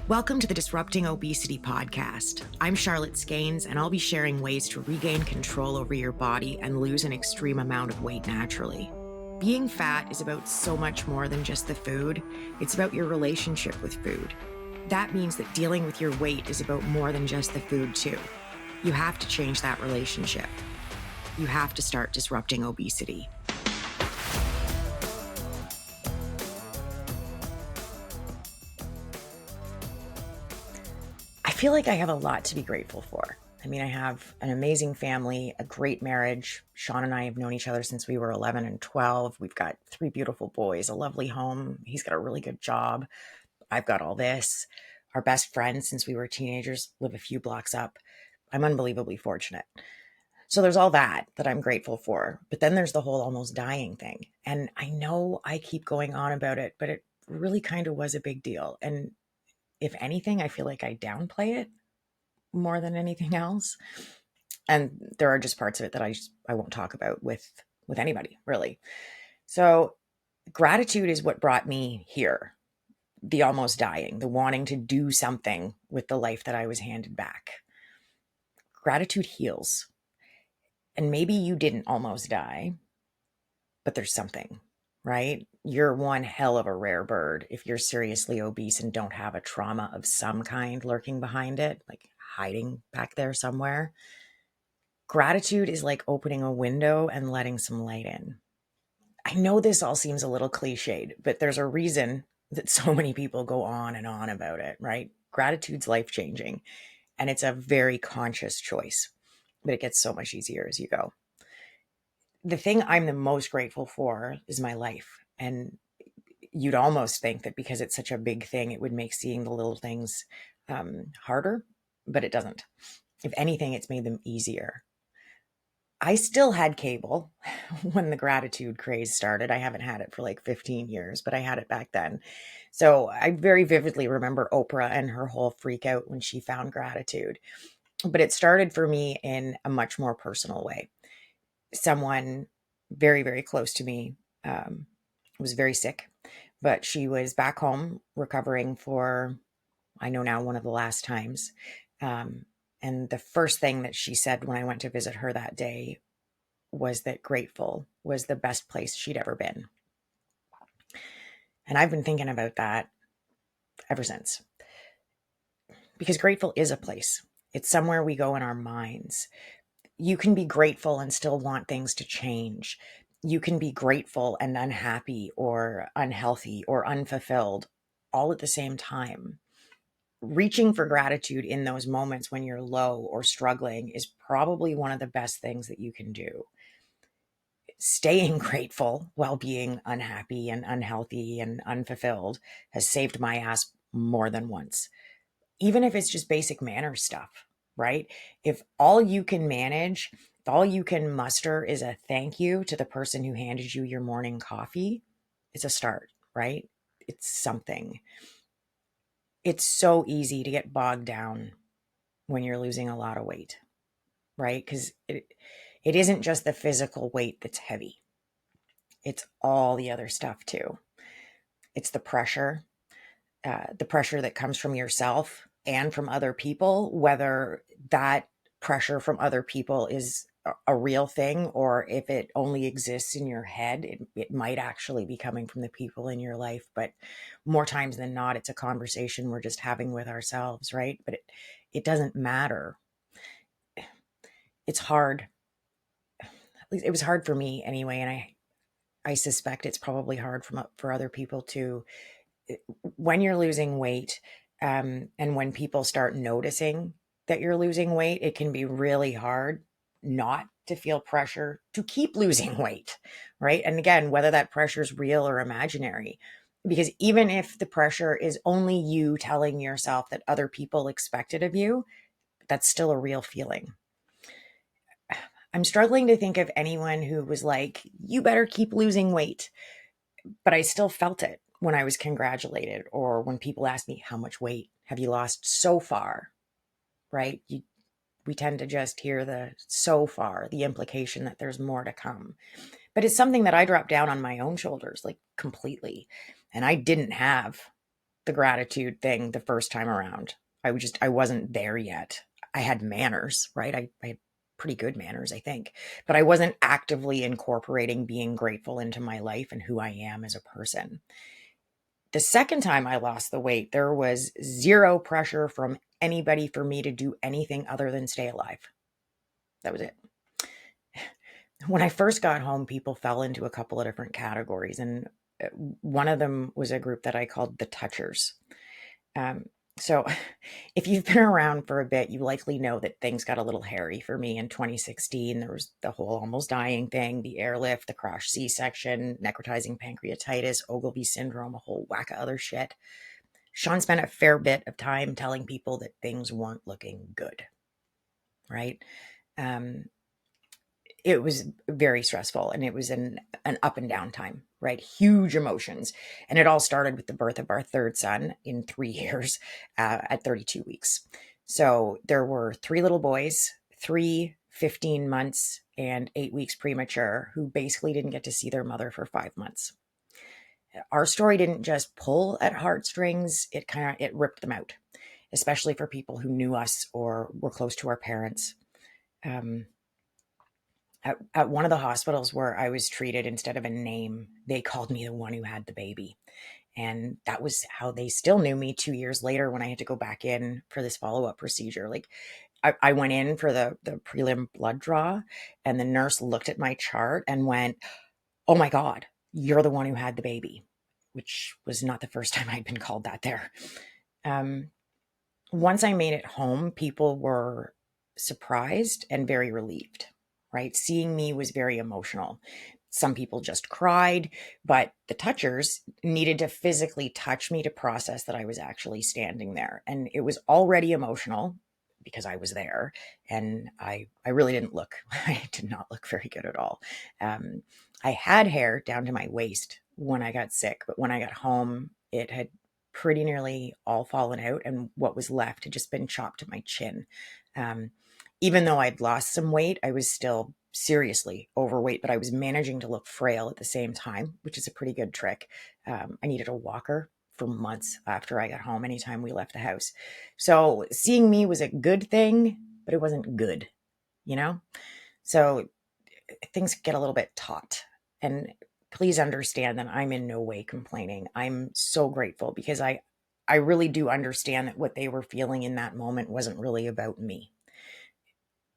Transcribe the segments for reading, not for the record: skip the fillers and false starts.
Welcome to the Disrupting Obesity podcast. I'm Charlotte Skanes, and I'll be sharing ways to regain control over your body and lose an extreme amount of weight naturally. Being fat is about so much more than just the food, it's about your relationship with food. That means that dealing with your weight is about more than just the food, too. You have to change that relationship. You have to start disrupting obesity. I feel like I have a lot to be grateful for. I mean, I have an amazing family, a great marriage. Sean and I have known each other since we were 11 and 12. We've got 3 beautiful boys, a lovely home. He's got a really good job. I've got all this. Our best friends since we were teenagers live a few blocks up. I'm unbelievably fortunate. So there's all that I'm grateful for. But then there's the whole almost dying thing. And I know I keep going on about it, but it really kind of was a big deal. And if anything, I feel like I downplay it more than anything else. And there are just parts of it that I won't talk about with anybody, really. So gratitude is what brought me here. The almost dying, the wanting to do something with the life that I was handed back. Gratitude heals. And maybe you didn't almost die, but there's something, right? You're one hell of a rare bird if you're seriously obese and don't have a trauma of some kind lurking behind it, like hiding back there somewhere. Gratitude is like opening a window and letting some light in. I know this all seems a little cliched, but there's a reason that so many people go on and on about it, right? Gratitude's life-changing, and it's a very conscious choice, but it gets so much easier as you go. The thing I'm the most grateful for is my life. And you'd almost think that because it's such a big thing, it would make seeing the little things harder, but it doesn't. If anything, it's made them easier. I still had cable when the gratitude craze started. I haven't had it for like 15 years, but I had it back then. So I very vividly remember Oprah and her whole freak out when she found gratitude. But it started for me in a much more personal way. Someone very, very close to me was very sick, but she was back home recovering for, I know now, one of the last times. And the first thing that she said when I went to visit her that day was that grateful was the best place she'd ever been. And I've been thinking about that ever since. Because grateful is a place. It's somewhere we go in our minds. You can be grateful and still want things to change. You can be grateful and unhappy or unhealthy or unfulfilled all at the same time. Reaching for gratitude in those moments when you're low or struggling is probably one of the best things that you can do. Staying grateful while being unhappy and unhealthy and unfulfilled has saved my ass more than once. Even if it's just basic manners stuff, right? If all you can manage, if all you can muster is a thank you to the person who handed you your morning coffee, it's a start, right? It's something. It's so easy to get bogged down when you're losing a lot of weight, right? Because it isn't just the physical weight that's heavy. It's all the other stuff too. It's the pressure that comes from yourself and from other people, whether that pressure from other people is a real thing or if it only exists in your head. It might actually be coming from the people in your life, but more times than not, it's a conversation we're just having with ourselves, right? But it doesn't matter. It's hard. At least it was hard for me anyway, and I suspect it's probably hard for other people too. When you're losing weight, and when people start noticing that you're losing weight, it can be really hard not to feel pressure to keep losing weight, right? And again, whether that pressure is real or imaginary, because even if the pressure is only you telling yourself that other people expect it of you, that's still a real feeling. I'm struggling to think of anyone who was like, you better keep losing weight, but I still felt it when I was congratulated or when people ask me, how much weight have you lost so far? Right? We tend to just hear the so far, the implication that there's more to come. But it's something that I dropped down on my own shoulders, like completely. And I didn't have the gratitude thing the first time around. I wasn't there yet. I had manners, right? I had pretty good manners, I think, but I wasn't actively incorporating being grateful into my life and who I am as a person. The second time I lost the weight, there was zero pressure from anybody for me to do anything other than stay alive. That was it. When I first got home, people fell into a couple of different categories, and one of them was a group that I called the Touchers. Um, so, if you've been around for a bit, you likely know that things got a little hairy for me in 2016. There was the whole almost dying thing, the airlift, the crash C-section, necrotizing pancreatitis, Ogilvy syndrome, a whole whack of other shit. Sean spent a fair bit of time telling people that things weren't looking good, right? Um, it was very stressful, and it was an up and down time, right? Huge emotions. And it all started with the birth of our third son in 3 years at 32 weeks. So there were three little boys, 15 months and 8 weeks premature, who basically didn't get to see their mother for 5 months. Our story didn't just pull at heartstrings, it ripped them out, especially for people who knew us or were close to our parents. Um, at one of the hospitals where I was treated, instead of a name, they called me the one who had the baby. And that was how they still knew me 2 years later when I had to go back in for this follow-up procedure. Like I went in for the prelim blood draw, and the nurse looked at my chart and went, "Oh my God, you're the one who had the baby," which was not the first time I'd been called that there. Um, Once I made it home, people were surprised and very relieved, right? Seeing me was very emotional. Some people just cried, but the touchers needed to physically touch me to process that I was actually standing there. And it was already emotional because I was there, and I really didn't look, I did not look very good at all. I had hair down to my waist when I got sick, but when I got home, it had pretty nearly all fallen out, and what was left had just been chopped to my chin. Um, Even though I'd lost some weight, I was still seriously overweight, but I was managing to look frail at the same time, which is a pretty good trick. I needed a walker for months after I got home, anytime we left the house. So seeing me was a good thing, but it wasn't good, you know? So things get a little bit taut. And please understand that I'm in no way complaining. I'm so grateful because I really do understand that what they were feeling in that moment wasn't really about me.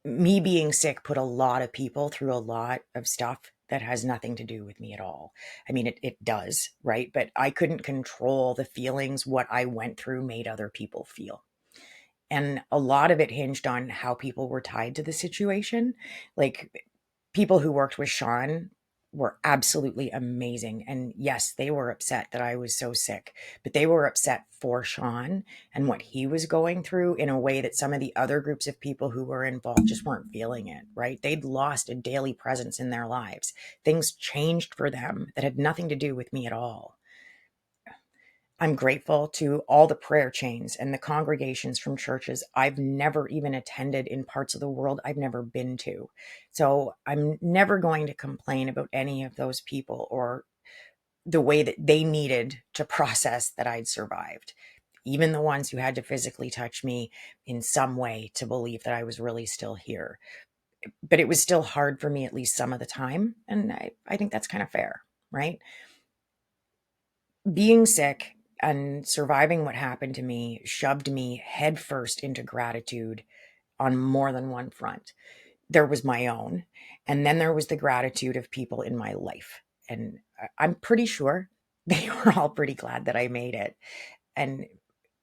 Me being sick put a lot of people through a lot of stuff that has nothing to do with me at all. I mean, it does, right? But I couldn't control the feelings what I went through made other people feel. And a lot of it hinged on how people were tied to the situation. Like, people who worked with Sean were absolutely amazing. And yes, they were upset that I was so sick, but they were upset for Sean and what he was going through in a way that some of the other groups of people who were involved just weren't feeling it, right? They'd lost a daily presence in their lives. Things changed for them that had nothing to do with me at all. I'm grateful to all the prayer chains and the congregations from churches I've never even attended in parts of the world I've never been to. So I'm never going to complain about any of those people or the way that they needed to process that I'd survived. Even the ones who had to physically touch me in some way to believe that I was really still here. But it was still hard for me at least some of the time. And I think that's kind of fair, right? Being sick and surviving what happened to me shoved me headfirst into gratitude on more than one front. There was my own, and then there was the gratitude of people in my life. And I'm pretty sure they were all pretty glad that I made it. And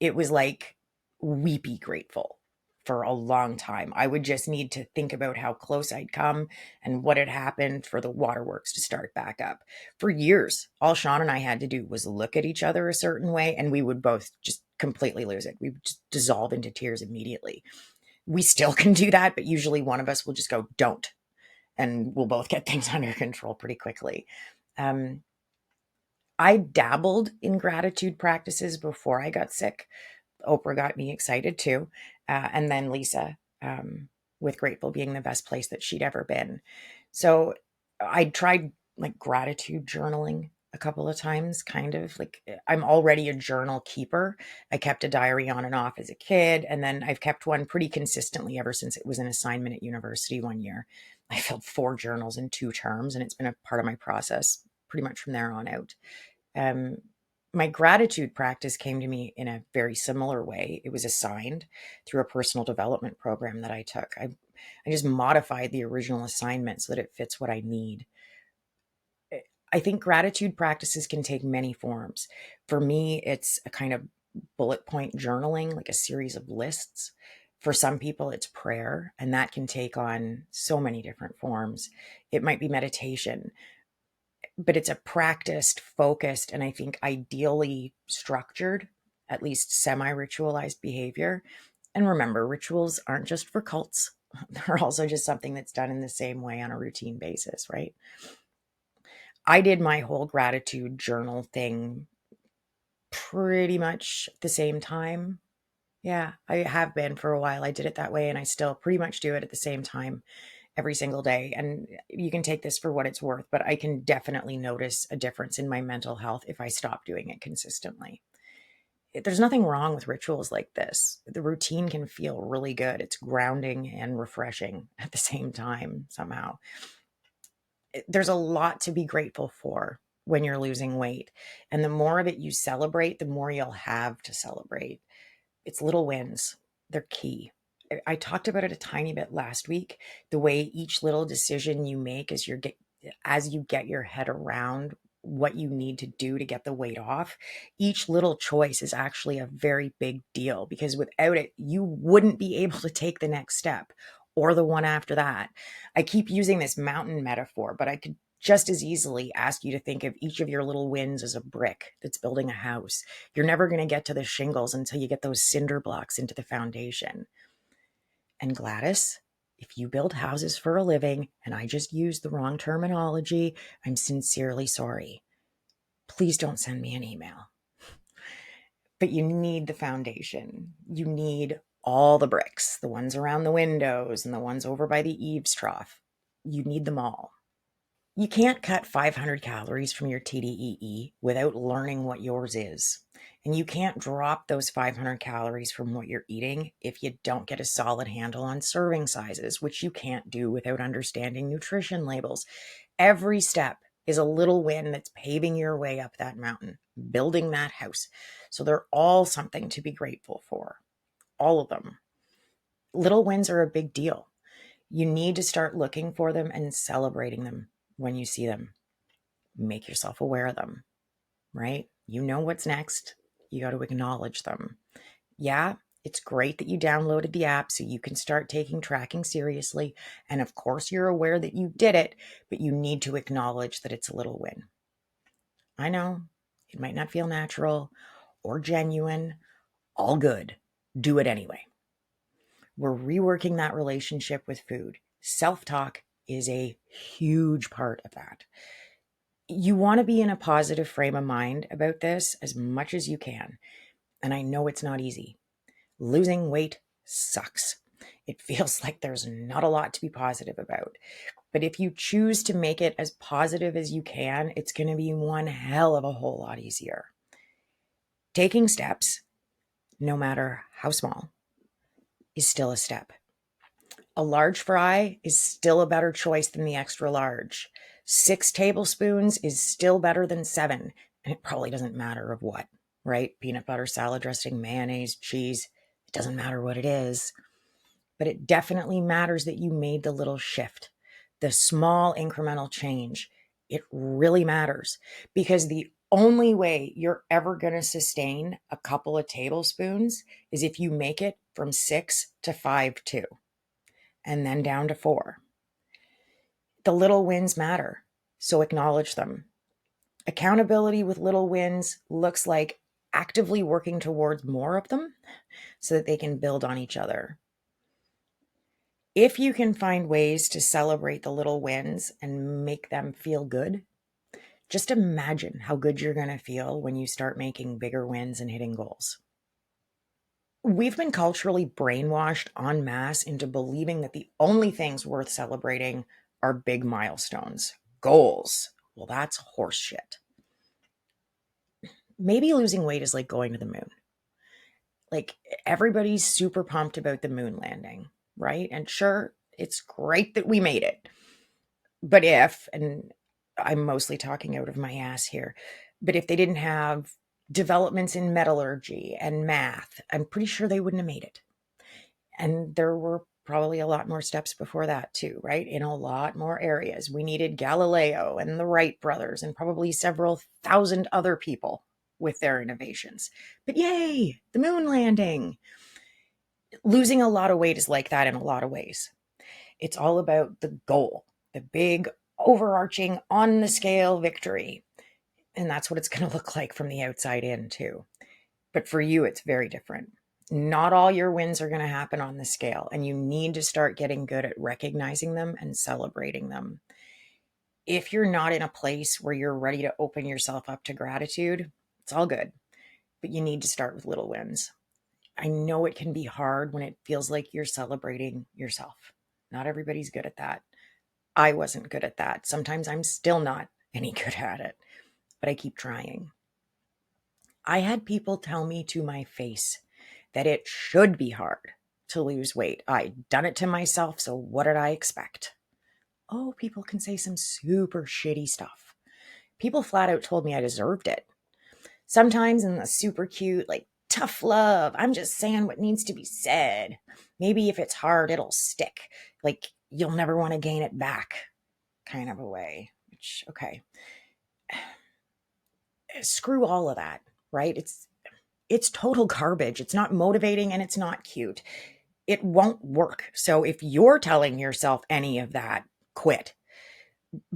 it was like weepy grateful for a long time. I would just need to think about how close I'd come and what had happened for the waterworks to start back up. For years, all Sean and I had to do was look at each other a certain way, and we would both just completely lose it. We would just dissolve into tears immediately. We still can do that, but usually one of us will just go, "Don't," and we'll both get things under control pretty quickly. Um, I dabbled in gratitude practices before I got sick. Oprah got me excited too. And then Lisa, with Grateful being the best place that she'd ever been. So I tried like gratitude journaling a couple of times, kind of like I'm already a journal keeper. I kept a diary on and off as a kid, and then I've kept one pretty consistently ever since it was an assignment at university one year. I filled 4 journals in 2 terms, and it's been a part of my process pretty much from there on out. Um, my gratitude practice came to me in a very similar way. It was assigned through a personal development program that I took. I just modified the original assignment so that it fits what I need. I think gratitude practices can take many forms. For me, it's a kind of bullet point journaling, like a series of lists. For some people, it's prayer, and that can take on so many different forms. It might be meditation, but it's a practiced, focused, and I think ideally structured, at least semi ritualized behavior. And remember, rituals aren't just for cults, they're also just something that's done in the same way on a routine basis, right? I did my whole gratitude journal thing pretty much at the same time. Yeah, I have been for a while. I did it that way, and I still pretty much do it at the same time every single day. And you can take this for what it's worth, but I can definitely notice a difference in my mental health if I stop doing it consistently. There's nothing wrong with rituals like this. The routine can feel really good. It's grounding and refreshing at the same time, somehow. There's a lot to be grateful for when you're losing weight. And the more of it you celebrate, the more you'll have to celebrate. It's little wins, they're key. I talked about it a tiny bit last week. The way each little decision you make as you get your head around what you need to do to get the weight off, each little choice is actually a very big deal, because without it, you wouldn't be able to take the next step or the one after that. I keep using this mountain metaphor, but I could just as easily ask you to think of each of your little wins as a brick that's building a house. You're never going to get to the shingles until you get those cinder blocks into the foundation. And Gladys, if you build houses for a living and I just used the wrong terminology, I'm sincerely sorry. Please don't send me an email. But you need the foundation. You need all the bricks, the ones around the windows and the ones over by the eaves trough. You need them all. You can't cut 500 calories from your TDEE without learning what yours is. And you can't drop those 500 calories from what you're eating if you don't get a solid handle on serving sizes, which you can't do without understanding nutrition labels. Every step is a little win that's paving your way up that mountain, building that house. So they're all something to be grateful for. All of them. Little wins are a big deal. You need to start looking for them and celebrating them when you see them. Make yourself aware of them, right? You know what's next. You got to acknowledge them. Yeah, it's great that you downloaded the app so you can start taking tracking seriously. And of course, you're aware that you did it, but you need to acknowledge that it's a little win. I know it might not feel natural or genuine. All good. Do it anyway. We're reworking that relationship with food. Self-talk is a huge part of that. You want to be in a positive frame of mind about this as much as you can. And I know it's not easy. Losing weight sucks. It feels like there's not a lot to be positive about. But if you choose to make it as positive as you can, it's going to be one hell of a whole lot easier. Taking steps, no matter how small, is still a step. A large fry is still a better choice than the extra large. 6 tablespoons is still better than 7. And it probably doesn't matter of what, right? Peanut butter, salad dressing, mayonnaise, cheese. It doesn't matter what it is. But it definitely matters that you made the little shift, the small incremental change. It really matters, because the only way you're ever going to sustain a couple of tablespoons is if you make it from 6 to 5 too, and then down to 4. The little wins matter, so acknowledge them. Accountability with little wins looks like actively working towards more of them so that they can build on each other. If you can find ways to celebrate the little wins and make them feel good, just imagine how good you're going to feel when you start making bigger wins and hitting goals. We've been culturally brainwashed en masse into believing that the only things worth celebrating are big milestones, goals. Well, that's horseshit. Maybe losing weight is like going to the moon. Like, everybody's super pumped about the moon landing, right? And sure, it's great that we made it. But if, and I'm mostly talking out of my ass here, but if they didn't have developments in metallurgy and math, I'm pretty sure they wouldn't have made it. And there were probably a lot more steps before that too, right? In a lot more areas. We needed Galileo and the Wright brothers and probably several thousand other people with their innovations. But yay, the moon landing. Losing a lot of weight is like that in a lot of ways. It's all about the goal, the big overarching on the scale victory. And that's what it's going to look like from the outside in too. But for you, it's very different. Not all your wins are going to happen on the scale, and you need to start getting good at recognizing them and celebrating them. If you're not in a place where you're ready to open yourself up to gratitude, it's all good, but you need to start with little wins. I know it can be hard when it feels like you're celebrating yourself. Not everybody's good at that. I wasn't good at that. Sometimes I'm still not any good at it, but I keep trying. I had people tell me to my face that it should be hard to lose weight. I'd done it to myself, so what did I expect? Oh, people can say some super shitty stuff. People flat out told me I deserved it. Sometimes in the super cute, like, tough love, I'm just saying what needs to be said. Maybe if it's hard, it'll stick. Like, you'll never want to gain it back kind of a way. Which, okay. Screw all of that, right? It's total garbage. It's not motivating and it's not cute. It won't work. So if you're telling yourself any of that, quit.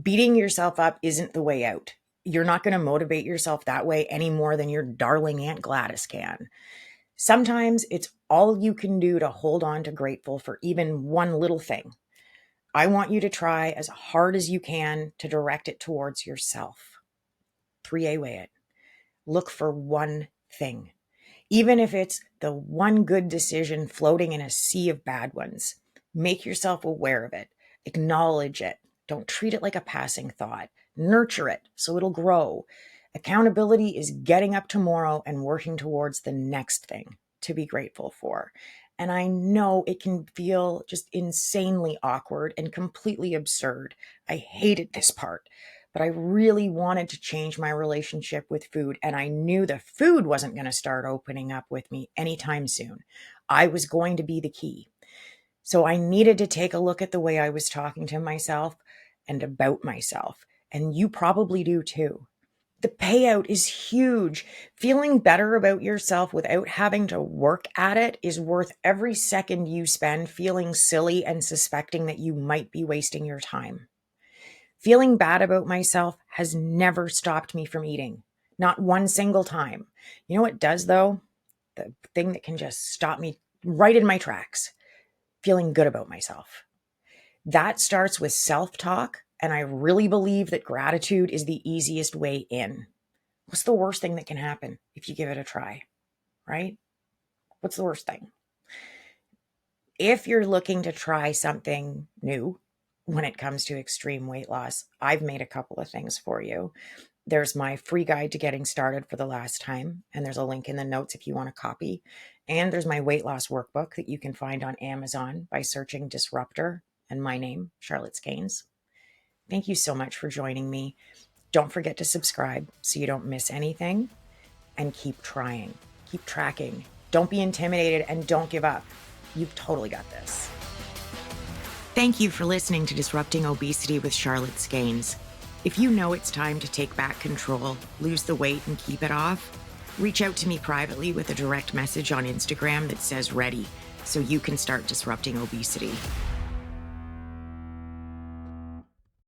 Beating yourself up isn't the way out. You're not going to motivate yourself that way any more than your darling Aunt Gladys can. Sometimes it's all you can do to hold on to grateful for even one little thing. I want you to try as hard as you can to direct it towards yourself. 3A way it. Look for one thing. Even if it's the one good decision floating in a sea of bad ones, make yourself aware of it. Acknowledge it. Don't treat it like a passing thought. Nurture it so it'll grow. Accountability is getting up tomorrow and working towards the next thing to be grateful for. And I know it can feel just insanely awkward and completely absurd. I hated this part. But I really wanted to change my relationship with food, and I knew the food wasn't going to start opening up with me anytime soon. I was going to be the key. So I needed to take a look at the way I was talking to myself and about myself, and you probably do too. The payout is huge. Feeling better about yourself without having to work at it is worth every second you spend feeling silly and suspecting that you might be wasting your time. Feeling bad about myself has never stopped me from eating. Not one single time. You know what does though? The thing that can just stop me right in my tracks. Feeling good about myself. That starts with self-talk, and I really believe that gratitude is the easiest way in. What's the worst thing that can happen if you give it a try, right? What's the worst thing? If you're looking to try something new, when it comes to extreme weight loss, I've made a couple of things for you. There's my free guide to getting started for the last time, and there's a link in the notes if you want a copy. And there's my weight loss workbook that you can find on Amazon by searching Disruptor and my name, Charlotte Skanes. Thank you so much for joining me. Don't forget to subscribe so you don't miss anything, and keep trying, keep tracking. Don't be intimidated and don't give up. You've totally got this. Thank you for listening to Disrupting Obesity with Charlotte Skanes. If you know it's time to take back control, lose the weight, and keep it off, reach out to me privately with a direct message on Instagram that says ready, so you can start disrupting obesity.